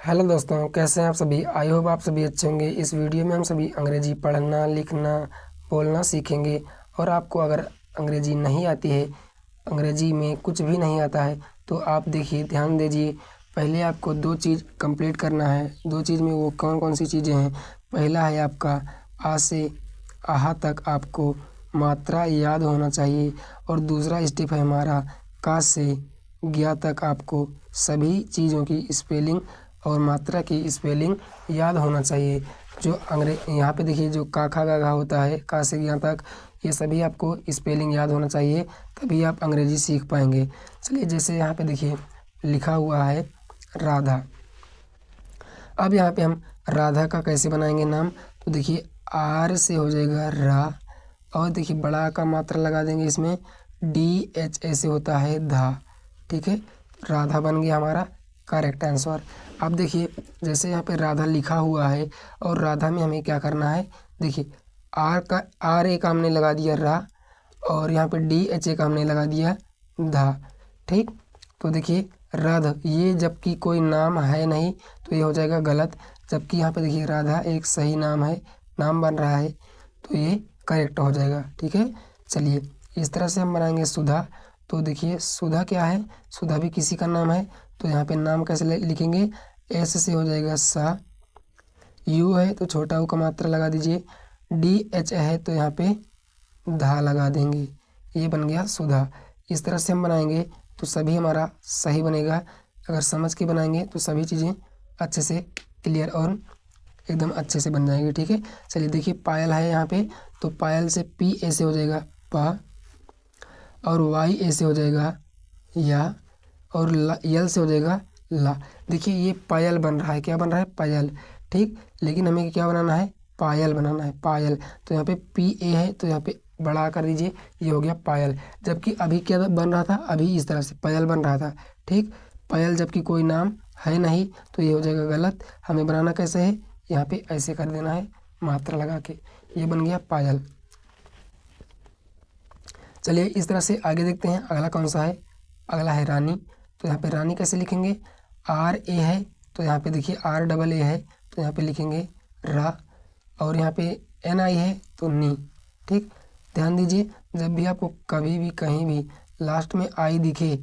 Hello दोस्तों, कैसे हैं आप सभी। आई होप आप सभी अच्छे होंगे। इस वीडियो में हम सभी अंग्रेजी पढ़ना, लिखना, बोलना सीखेंगे। और आपको अगर अंग्रेजी नहीं आती है, अंग्रेजी में कुछ भी नहीं आता है, तो आप देखिए, ध्यान दीजिए। पहले आपको दो चीज़ कंप्लीट करना है। दो चीज़ में वो कौन कौन सी चीज़ें हैं। पहला है आपका आ से आहा तक आपको मात्रा याद होना चाहिए। और दूसरा स्टेप है हमारा का से ज्ञा तक आपको सभी चीज़ों की स्पेलिंग और मात्रा की स्पेलिंग याद होना चाहिए। जो यहाँ पे देखिए, जो का खा गा घा होता है, का से ज्ञा तक, ये सभी आपको स्पेलिंग याद होना चाहिए, तभी आप अंग्रेजी सीख पाएंगे। चलिए, जैसे यहाँ पे देखिए लिखा हुआ है राधा। अब यहाँ पे हम राधा का कैसे बनाएंगे नाम। तो देखिए, आर से हो जाएगा रा, और देखिए बड़ा का मात्रा लगा देंगे इसमें, डी एच ए से होता है धा। ठीक है, राधा बन गया हमारा करेक्ट आंसर। अब देखिए, जैसे यहाँ पे राधा लिखा हुआ है, और राधा में हमें क्या करना है। देखिए, आर ए का हमने लगा दिया रा, और यहाँ पे डी एच ए का हमने लगा दिया धा। ठीक, तो देखिए राधा, ये जबकि कोई नाम है नहीं तो ये हो जाएगा गलत। जबकि यहाँ पे देखिए राधा एक सही नाम है, नाम बन रहा है, तो ये करेक्ट हो जाएगा। ठीक है, चलिए इस तरह से हम बनाएंगे सुधा। तो देखिए सुधा क्या है, सुधा भी किसी का नाम है। तो यहाँ पे नाम कैसे लिखेंगे, एस से हो जाएगा सा, यू है तो छोटा यू का मात्रा लगा दीजिए, डी एच है तो यहाँ पे धा लगा देंगे, ये बन गया सुधा। इस तरह से हम बनाएंगे तो सभी हमारा सही बनेगा। अगर समझ के बनाएंगे तो सभी चीज़ें अच्छे से क्लियर और एकदम अच्छे से बन जाएंगी। ठीक है, चलिए देखिए पायल है यहाँ पे, तो पायल से पी ए से हो जाएगा पा, और वाई ए से हो जाएगा या, और यल से हो जाएगा ला। देखिए ये पायल बन रहा है, क्या बन रहा है, पायल। ठीक, लेकिन हमें क्या बनाना है, पायल बनाना है, पायल। तो यहाँ पे पी ए है तो यहाँ पे बड़ा कर दीजिए, ये हो गया पायल। जबकि अभी क्या बन रहा था, अभी इस तरह से पायल बन रहा था। ठीक, पायल जबकि कोई नाम है नहीं तो ये हो जाएगा गलत। हमें बनाना कैसे है, यहाँ पे ऐसे कर देना है मात्रा लगा के, ये बन गया पायल। चलिए इस तरह से आगे देखते हैं अगला कौन सा है। अगला है रानी। तो यहाँ पे रानी कैसे लिखेंगे, आर ए है तो यहाँ पे देखिए आर डबल ए है तो यहाँ पे लिखेंगे रा, और यहाँ पे एन आई है तो नी। ठीक, ध्यान दीजिए, जब भी आपको कभी भी कहीं भी लास्ट में आई दिखे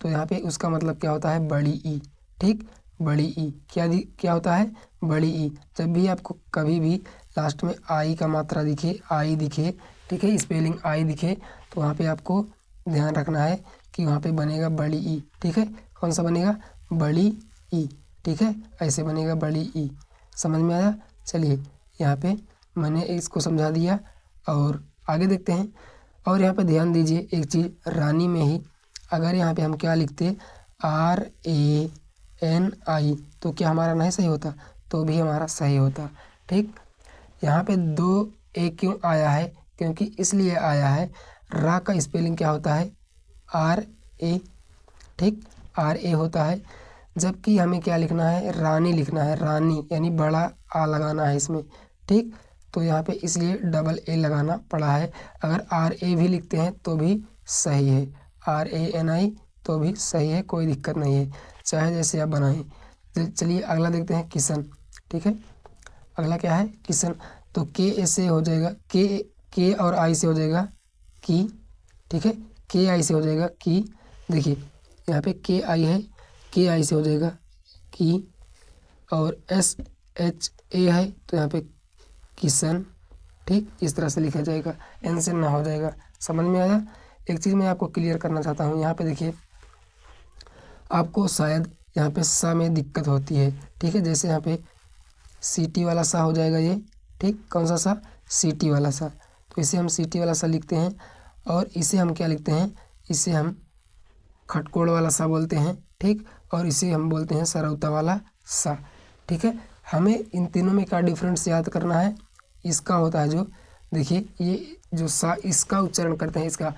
तो यहाँ पे उसका मतलब क्या होता है, बड़ी ई। ठीक, बड़ी ई क्या होता है, बड़ी ई। जब भी आपको कभी भी लास्ट में आई का मात्रा दिखे, आई दिखे, ठीक है, स्पेलिंग आई दिखे, तो वहाँ पे आपको ध्यान रखना है कि वहाँ पे बनेगा बड़ी ई। ठीक है, कौन सा बनेगा, बड़ी ई। ठीक है, ऐसे बनेगा बड़ी ई। समझ में आया। चलिए यहाँ पे मैंने इसको समझा दिया, और आगे देखते हैं। और यहाँ पे ध्यान दीजिए एक चीज़, रानी में ही अगर यहाँ पे हम क्या लिखते, आर ए एन आई, तो क्या हमारा नहीं सही होता, तो भी हमारा सही होता। ठीक, यहाँ पे दो ए क्यों आया है, क्योंकि इसलिए आया है, रा का स्पेलिंग क्या होता है, आर ए। ठीक, आर ए होता है, जबकि हमें क्या लिखना है, रानी लिखना है, रानी यानी बड़ा आ लगाना है इसमें। ठीक, तो यहाँ पे इसलिए डबल ए लगाना पड़ा है। अगर आर ए भी लिखते हैं तो भी सही है, आर ए एन आई तो भी सही है, कोई दिक्कत नहीं है, चाहे जैसे आप बनाएं। चलिए अगला देखते हैं किशन। ठीक है, अगला क्या है, किशन। तो के ए से हो जाएगा, के और आई से हो जाएगा की। ठीक है, के आई से हो जाएगा की। देखिए यहाँ पे के आई है, के आई से हो जाएगा की, और एस एच ए है तो यहाँ पे किशन। ठीक, इस तरह से लिखा जाएगा, एन से ना हो जाएगा। समझ में आया। एक चीज़ मैं आपको क्लियर करना चाहता हूँ, यहाँ पे देखिए आपको शायद यहाँ पे सा में दिक्कत होती है। ठीक है, जैसे यहाँ पे सीटी वाला सा हो जाएगा ये। ठीक, कौन सा सा, सीटी वाला सा। तो इसे हम सीटी वाला सा लिखते हैं, और इसे हम क्या लिखते हैं, इसे हम खटकोड़ वाला सा बोलते हैं। ठीक, और इसे हम बोलते हैं सरौता वाला सा। ठीक है, हमें इन तीनों में क्या डिफरेंस याद करना है, इसका होता है जो, देखिए ये जो सा, इसका उच्चारण करते हैं, इसका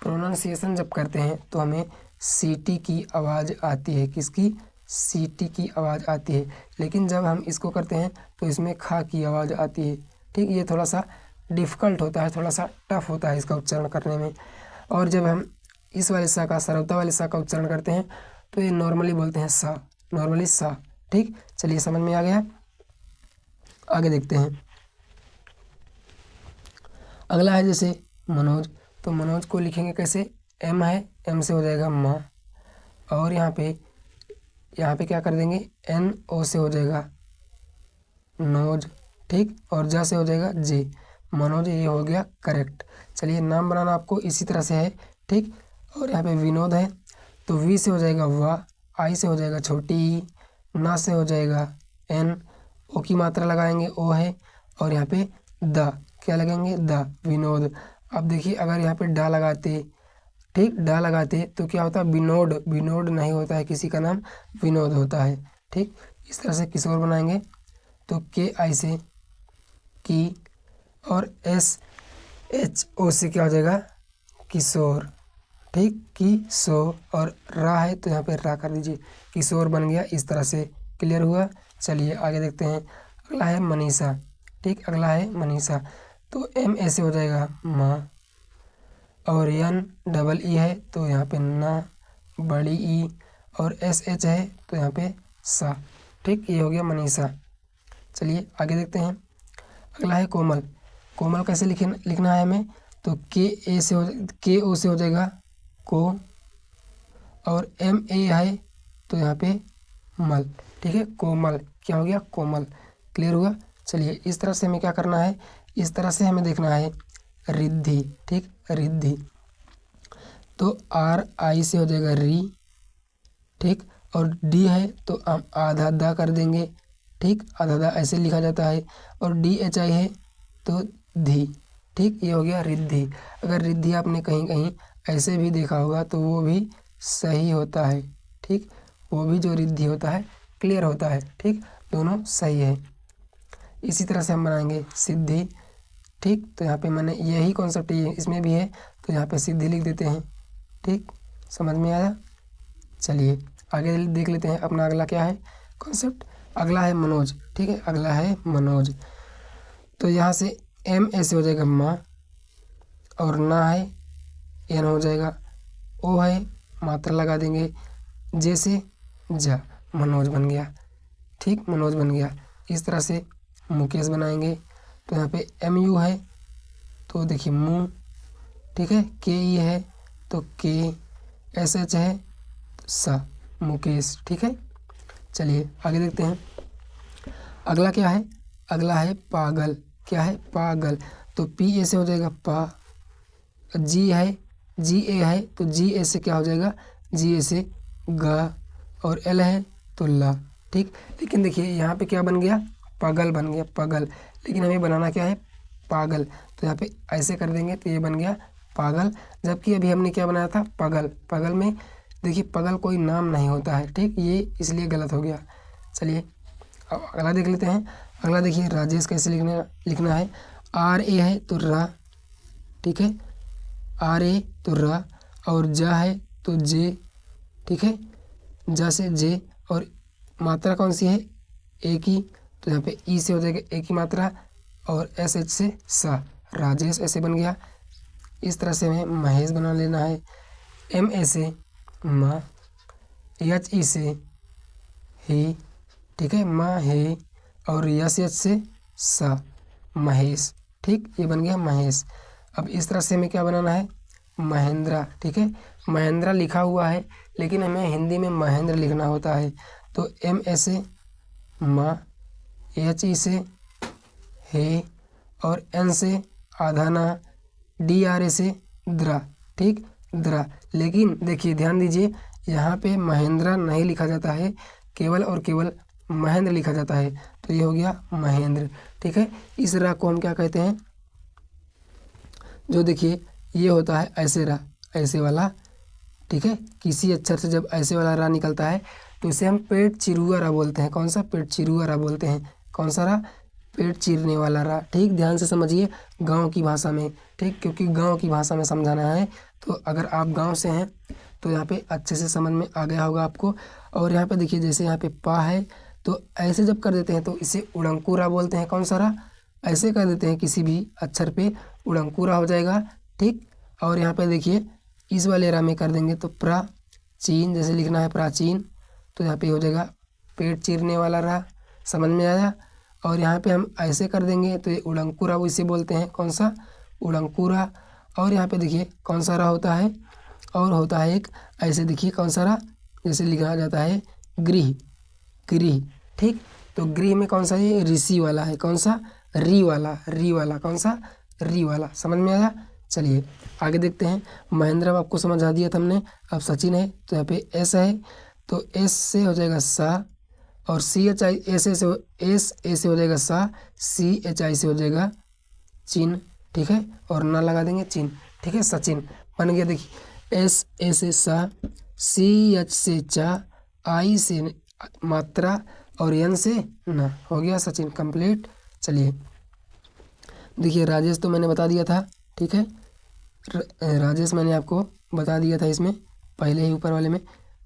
प्रोनाउंसिएशन जब करते हैं तो हमें सीटी की आवाज़ आती है। किसकी, सीटी की आवाज़ आती है। लेकिन जब हम इसको करते हैं तो इसमें खा की आवाज़ आती है। ठीक, ये थोड़ा सा डिफ़िकल्ट होता है, थोड़ा सा टफ होता है इसका उच्चारण करने में। और जब हम इस वाले सा का, सरौता वाले सा का उच्चारण करते हैं तो ये नॉर्मली बोलते हैं सा, नॉर्मली सा। ठीक, चलिए समझ में आ गया। आगे देखते हैं। अगला है जैसे मनोज, तो मनोज को लिखेंगे कैसे, एम है, एम से हो जाएगा माँ, और यहाँ पे क्या कर देंगे, एन ओ से हो जाएगा नोज, ठीक, और जा से हो जाएगा जे, मनोज, ये हो गया करेक्ट। चलिए नाम बनाना आपको इसी तरह से है, ठीक। और यहाँ पे विनोद है, तो वी से हो जाएगा वाह, आई से हो जाएगा छोटी ई, ना से हो जाएगा एन, ओ की मात्रा लगाएंगे ओ है, और यहाँ पे द क्या लगाएंगे, द विनोद। अब देखिए अगर यहाँ पे डा लगाते, ठीक, डा लगाते तो क्या होता है, विनोद, विनोद नहीं होता है, किसी का नाम विनोद होता है, ठीक। इस तरह से किशोर बनाएंगे, तो के आई से की, और एस एच ओ से क्या हो जाएगा, किशोर, ठीक, किशोर, और रा है तो यहाँ पे रा कर दीजिए, किशोर बन गया। इस तरह से क्लियर हुआ। चलिए आगे देखते हैं। अगला है मनीषा, ठीक, अगला है मनीषा, तो एम ऐसे हो जाएगा माँ, और एन डबल ई है तो यहाँ पे ना, बड़ी ई, और एस एच है तो यहाँ पे सा, ठीक, ये हो गया मनीषा। चलिए आगे देखते हैं। अगला है कोमल, कोमल कैसे लिखना है हमें, तो के ओ से हो जाएगा को, और एम ए है तो यहाँ पे मल, ठीक है, कोमल, क्या हो गया, कोमल, क्लियर हुआ। चलिए इस तरह से हमें क्या करना है, इस तरह से हमें देखना है रिद्धि, ठीक, रिद्धि, तो आर आई से हो जाएगा री, ठीक, और डी है तो हम आधा दा कर देंगे, ठीक, आधा दा ऐसे लिखा जाता है, और डी एच आई है तो धी, ठीक, ये हो गया रिद्धि। अगर रिद्धि आपने कहीं कहीं ऐसे भी देखा होगा तो वो भी सही होता है, ठीक, वो भी जो रिद्धि होता है क्लियर होता है, ठीक, दोनों सही है। इसी तरह से हम बनाएंगे सिद्धि, ठीक, तो यहाँ पे मैंने यही कॉन्सेप्ट ये इसमें भी है तो यहाँ पे सिद्धि लिख देते हैं, ठीक, समझ में आया। चलिए आगे देख लेते हैं अपना अगला क्या है कॉन्सेप्ट। अगला है मनोज, ठीक है, अगला है मनोज, तो यहाँ से एम ऐसे हो जाएगा माँ, और ना है एन हो जाएगा, ओ है मात्रा लगा देंगे, जैसे जा, मनोज बन गया, ठीक, मनोज बन गया। इस तरह से मुकेश बनाएंगे, तो यहाँ पे एम यू है तो देखिए मुँह, ठीक है, के ई है तो के, एस एच है तो सा, मुकेश, ठीक है। चलिए आगे देखते हैं। अगला क्या है, अगला है पागल, क्या है, पागल, तो पी ए से हो जाएगा पा, जी है, जी ए है तो जी ए से क्या हो जाएगा, जी ए से गा, और एल है तो ला, ठीक। लेकिन देखिए यहाँ पे क्या बन गया, पागल बन गया, पागल, लेकिन हमें बनाना क्या है, पागल, तो यहाँ पे ऐसे कर देंगे तो ये बन गया पागल, जबकि अभी हमने क्या बनाया था, पागल। पागल में देखिए पागल कोई नाम नहीं होता है, ठीक, ये इसलिए गलत हो गया। चलिए अब अगला देख लेते हैं। अगला देखिए राजेश कैसे लिखना है, आर ए है तो रा, ठीक है, आर ए तो रा, और जा है तो जे, ठीक है, जा से जे, और मात्रा कौन सी है, ए की, तो यहाँ पे ई से हो जाएगा ए की मात्रा, और एस एच से सा, राजेश ऐसे बन गया। इस तरह से हमें महेश बना लेना है, एम ए से माँ, एच ई से ही, ठीक है, माँ है, और यस एच से सा, महेश, ठीक, ये बन गया महेश। अब इस तरह से हमें क्या बनाना है, महेंद्रा, ठीक है, महेंद्रा लिखा हुआ है लेकिन हमें हिंदी में महेंद्र लिखना होता है, तो एम ए से माँ, एच ई से हे, और एन से आधा ना, डी आर ए से द्रा, ठीक, द्रा। लेकिन देखिए ध्यान दीजिए यहाँ पे महेंद्रा नहीं लिखा जाता है, केवल और केवल महेंद्र लिखा जाता है, तो ये हो गया महेंद्र, ठीक है। इस रा को हम क्या कहते हैं, जो देखिए ये होता है ऐसे रा, ऐसे वाला, ठीक है, किसी अक्षर से जब ऐसे वाला रा निकलता है तो इसे हम पेट चिरुआ रा बोलते हैं। कौन सा, पेट चिरुआ रा बोलते हैं, कौन सा रा, पेट चीरने वाला रा, ठीक, ध्यान से समझिए गांव की भाषा में, ठीक, क्योंकि गांव की भाषा में समझाना है, तो अगर आप गांव से हैं तो यहाँ पे अच्छे से समझ में आ गया होगा आपको। और यहाँ पे देखिए जैसे यहाँ पे पा है तो ऐसे जब कर देते हैं तो इसे उड़ंकुरा बोलते हैं, कौन सा रा, ऐसे कर देते हैं किसी भी अक्षर पे उड़ंकुरा हो जाएगा, ठीक। और यहाँ पे देखिए इस वाले रा में कर देंगे तो प्राचीन, जैसे लिखना है प्राचीन, तो यहाँ पे हो जाएगा पेट चीरने वाला रा, समझ में आया। और यहाँ पे हम ऐसे कर देंगे तो ये उड़ंकुरा इसे बोलते हैं, कौन सा, उड़ंकुरा। और यहाँ पे देखिए कौन सा रा होता है, और होता है एक ऐसे, देखिए कौन सा रा, जैसे लिखा जाता है गृह, गृह, ठीक। तो गृह में कौन सा, ये ऋषि वाला है, कौन सा, री वाला, री वाला, कौन सा, री वाला, समझ में आया। चलिए आगे देखते हैं। महेंद्र अब आपको समझा दिया था हमने। अब सचिन है तो यहाँ पे एस है, तो एस से हो जाएगा सा, और C H I, S A से हो जाएगा सा, सी एच आई से हो जाएगा चिन, ठीक है, और ना लगा देंगे चिन, ठीक है, सचिन बन गया। देखिए एस ए से सा, सी एच से चा, आई से मात्रा, और एन से ना, हो गया सचिन कंप्लीट। चलिए देखिए राजेश तो मैंने बता दिया था, ठीक है, राजेश मैंने आपको बता दिया था, इसमें पहले ही ऊपर वाले में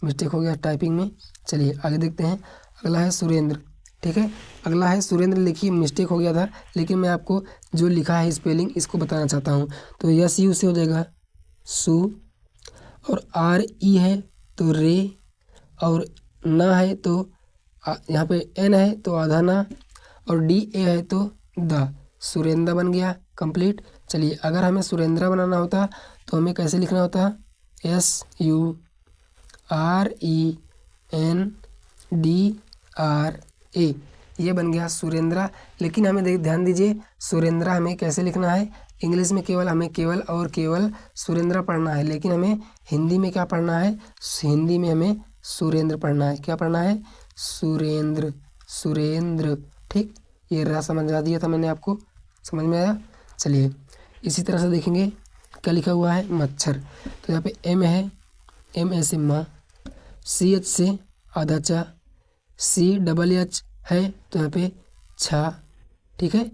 मिस्टेक हो गया टाइपिंग में। चलिए आगे देखते हैं। अगला है सुरेंद्र, ठीक है, अगला है सुरेंद्र। लिखिए मिस्टेक हो गया था, लेकिन मैं आपको जो लिखा है स्पेलिंग इसको बताना चाहता हूँ। तो यस यू से हो जाएगा सु, और आर ई है तो रे, और ना है तो यहाँ पे एन है तो आधा ना, और डी ए है तो द, सुरेंद्र बन गया कंप्लीट। चलिए अगर हमें सुरेंद्र बनाना होता तो हमें कैसे लिखना होता, S U R E N D R A, ये बन गया सुरेंद्र। लेकिन हमें ध्यान दीजिए, सुरेंद्र हमें कैसे लिखना है, इंग्लिश में केवल हमें केवल और केवल सुरेंद्र पढ़ना है, लेकिन हमें हिंदी में क्या पढ़ना है, हिंदी में हमें सुरेंद्र पढ़ना है। क्या पढ़ना है, सुरेंद्र, सुरेंद्र, ठीक। ये रहा समझा दिया था मैंने आपको, समझ में आया। चलिए इसी तरह से देखेंगे क्या लिखा हुआ है, मच्छर। तो यहाँ पे एम है, एम ए से माँ, सी एच से आधा चा, सी डबल एच है तो यहाँ पे छा, ठीक है,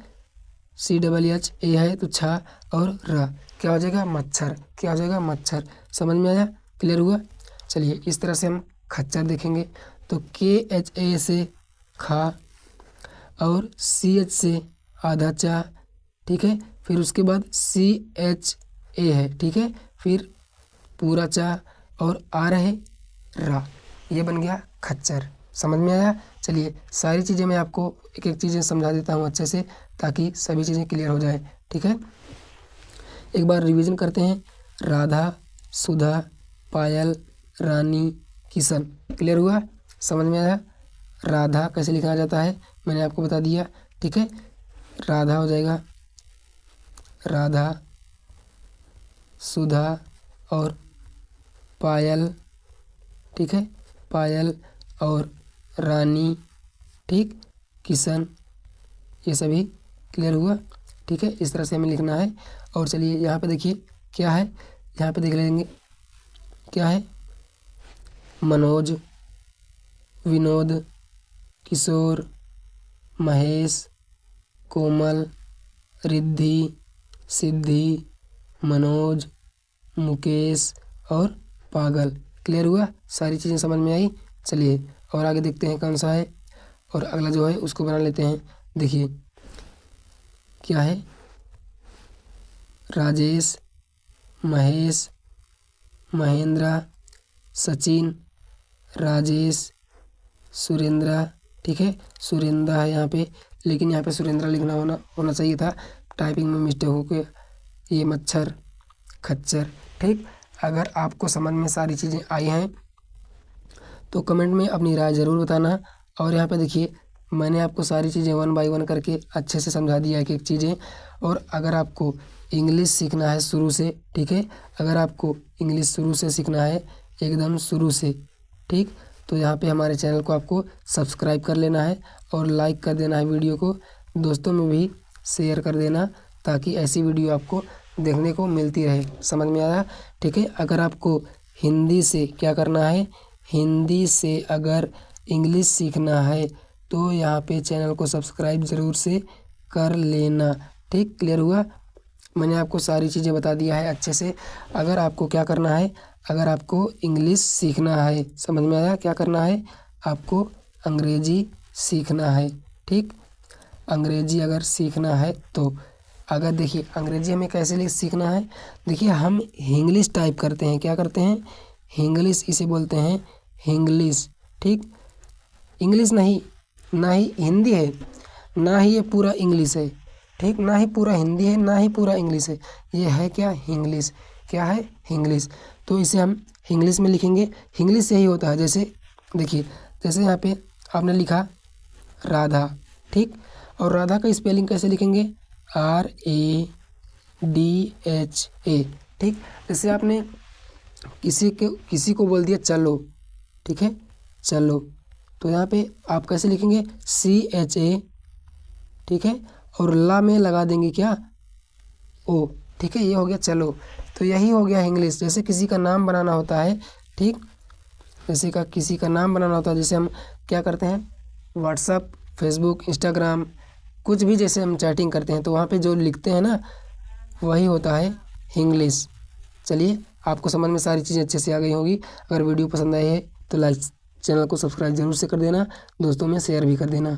सी डबल एच ए है तो छा, और रा, क्या हो जाएगा, मच्छर, क्या हो जाएगा, मच्छर, समझ में आया, क्लियर हुआ। चलिए इस तरह से हम खच्चर देखेंगे। तो के एच ए से खा, और सी एच से आधा चा, ठीक है, फिर उसके बाद सी एच ए है, ठीक है, फिर पूरा चा, और आ रहे रा, ये बन गया खच्चर, समझ में आया। चलिए सारी चीज़ें मैं आपको एक एक चीज़ें समझा देता हूँ अच्छे से, ताकि सभी चीज़ें क्लियर हो जाए, ठीक है। एक बार रिवीजन करते हैं। राधा, सुधा, पायल, रानी, किशन, क्लियर हुआ, समझ में आया। राधा कैसे लिखा जाता है मैंने आपको बता दिया, ठीक है। राधा हो जाएगा राधा, सुधा और पायल, ठीक है, पायल और रानी, ठीक, किशन, ये सभी क्लियर हुआ, ठीक है। इस तरह से हमें लिखना है। और चलिए यहाँ पे देखिए क्या है, यहाँ पे देख लेंगे क्या है, मनोज, विनोद, किशोर, महेश, कोमल, रिद्धि, सिद्धि, मनोज, मुकेश और पागल, क्लियर हुआ, सारी चीज़ें समझ में आई। चलिए और आगे देखते हैं कौन सा है, और अगला जो है उसको बना लेते हैं। देखिए क्या है, राजेश, महेश, महेंद्र, सचिन, राजेश, सुरेंद्र, ठीक है, सुरेंद्र है यहाँ पे, लेकिन यहाँ पे सुरेंद्र लिखना होना चाहिए था, टाइपिंग में मिस्टेक हो गया। ये मच्छर, खच्चर, ठीक। अगर आपको समझ में सारी चीज़ें आई हैं तो कमेंट में अपनी राय ज़रूर बताना। और यहाँ पे देखिए मैंने आपको सारी चीज़ें 1 बाय 1 करके अच्छे से समझा दिया एक एक चीज़ें। और अगर आपको इंग्लिश सीखना है शुरू से, ठीक है, अगर आपको इंग्लिश शुरू से सीखना है एकदम शुरू से, ठीक, तो यहाँ पे हमारे चैनल को आपको सब्सक्राइब कर लेना है और लाइक कर देना है, वीडियो को दोस्तों में भी शेयर कर देना, ताकि ऐसी वीडियो आपको देखने को मिलती रहे, समझ में आया, ठीक है। अगर आपको हिंदी से क्या करना है, हिंदी से अगर इंग्लिश सीखना है तो यहाँ पे चैनल को सब्सक्राइब ज़रूर से कर लेना, ठीक, क्लियर हुआ। मैंने आपको सारी चीज़ें बता दिया है अच्छे से। अगर आपको क्या करना है, अगर आपको इंग्लिश सीखना है, समझ में आया, क्या करना है, आपको अंग्रेजी सीखना है, ठीक, अंग्रेजी अगर सीखना है तो अगर देखिए अंग्रेजी हमें कैसे सीखना है, देखिए हम हिंग्लिश टाइप करते हैं, क्या करते हैं, हिंग्लिश, इसे बोलते हैं हिंग्लिश, ठीक। इंग्लिश नहीं, ना ही हिंदी है, ना ही ये पूरा इंग्लिश है, ठीक, ना ही पूरा हिंदी है, ना ही पूरा इंग्लिश है, ये है क्या, इंग्लिश। क्या है, इंग्लिश। तो इसे हम इंग्लिश में लिखेंगे। इंग्लिश यही होता है, जैसे देखिए, जैसे यहाँ पे आपने लिखा राधा, ठीक, और राधा का स्पेलिंग कैसे लिखेंगे, RADHA, ठीक। जैसे आपने किसी को बोल दिया चलो, ठीक है, चलो, तो यहाँ पे आप कैसे लिखेंगे, CHA, ठीक है, और ला में लगा देंगे क्या, O, ठीक है, ये हो गया चलो। तो यही हो गया इंग्लिश। जैसे किसी का नाम बनाना होता है, ठीक, जैसे किसी का नाम बनाना होता है, जैसे हम क्या करते हैं, व्हाट्सअप, फेसबुक, इंस्टाग्राम, कुछ भी जैसे हम चैटिंग करते हैं तो वहाँ पे जो लिखते हैं ना, वही होता है इंग्लिश। चलिए, आपको समझ में सारी चीज़ें अच्छे से आ गई होगी। अगर वीडियो पसंद आई है तो लाइक, चैनल को सब्सक्राइब जरूर से कर देना, दोस्तों में शेयर भी कर देना।